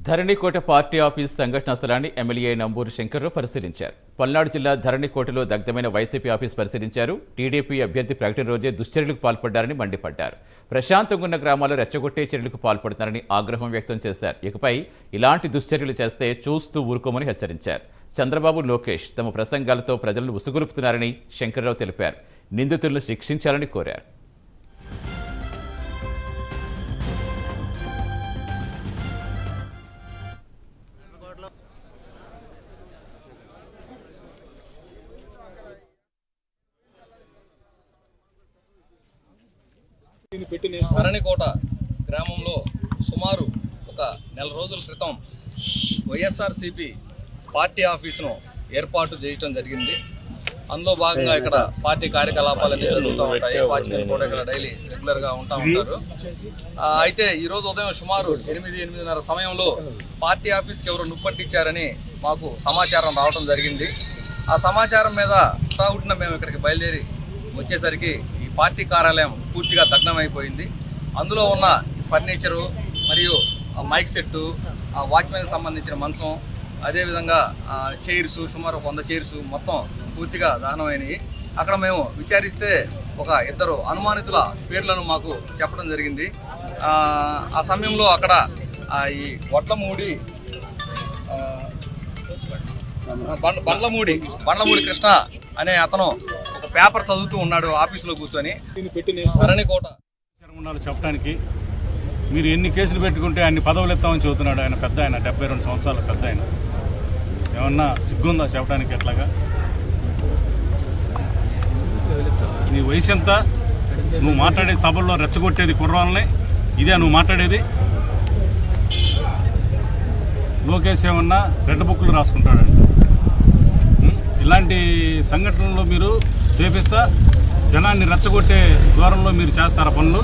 Dharanikota party office సంఘటనా స్థలాన్ని MLA Namburu Shankarrao పరిశీలించారు. పల్నాడు జిల్లా ధరణికోటలో దగ్ధమైన వైసీపీ ఆఫీస్ పరిశీలించారు. టీడీపీ అభ్యర్థి ప్రకటన రోజే దుశ్చర్యలకు పాల్పడ్డారని మండిపడ్డారు. ప్రశాంతంగా ఉన్న గ్రామాల్లో రెచ్చగొట్టే చర్యలకు పాల్పడుతున్నారని ఆగ్రహం వ్యక్తం చేశారు. ఇకపై ఇలాంటి దుశ్చర్యలు చేస్తే చూస్తూ ఊరుకోమని హెచ్చరించారు. చంద్రబాబు, లోకేష్ తమ ప్రసంగాలతో ప్రజలను ఉసుగొలుపుతున్నారని శంకర్రావు తెలిపారు. నిందితులను శిక్షించాలని కోరారు. ధరణికోట గ్రామంలో సుమారు ఒక నెల రోజుల క్రితం వైఎస్ఆర్సీపీ పార్టీ ఆఫీసును ఏర్పాటు చేయడం జరిగింది. అందులో భాగంగా ఇక్కడ పార్టీ కార్యకలాపాలన్నీ జరుగుతూ ఉంటాయి. వాచ్మెన్ కూడా ఇక్కడ డైలీ రెగ్యులర్గా ఉంటా ఉంటారు. అయితే ఈరోజు ఉదయం సుమారు 8-8:30 సమయంలో పార్టీ ఆఫీస్కి ఎవరు నిప్పట్టించారని మాకు సమాచారం రావడం జరిగింది. ఆ సమాచారం మీద హుటాహుటిన మేము ఇక్కడికి బయలుదేరి వచ్చేసరికి ఈ పార్టీ కార్యాలయం పూర్తిగా దగ్ధమైపోయింది. అందులో ఉన్న ఫర్నిచరు మరియు మైక్ సెట్టు, వాచ్మెన్కి సంబంధించిన మంచం, అదేవిధంగా చైర్స్, సుమారు 100 చైర్స్ మొత్తం పూర్తిగా దహనమైనవి. అక్కడ మేము విచారిస్తే ఒక 2 అనుమానితుల పేర్లను మాకు చెప్పడం జరిగింది. ఆ సమయంలో అక్కడ ఈ బండ్లమూడి కృష్ణ అనే అతను ఒక పేపర్ చదువుతూ ఉన్నాడు ఆఫీసులో కూర్చొని. ధరణికోట చెప్పడానికి మీరు ఎన్ని కేసులు పెట్టుకుంటే అన్ని పదవులు ఎత్తామని చెబుతున్నాడు. ఆయన పెద్ద ఆయన, 72 సంవత్సరాల పెద్ద ఆయన. ఏమన్నా సిగ్గుందా చెప్పడానికి? ఎట్లాగా నీ వయసు ఎంత? నువ్వు మాట్లాడే సభల్లో రెచ్చగొట్టేది కుర్రాలని ఇదే నువ్వు మాట్లాడేది? లోకేష్ ఏమన్నా రెడ్ బుక్లు రాసుకుంటాడంట. ఇలాంటి సంఘటనల్లో మీరు చేపిస్తా జనాన్ని రెచ్చగొట్టే దూరంలో మీరు చేస్తారా పనులు?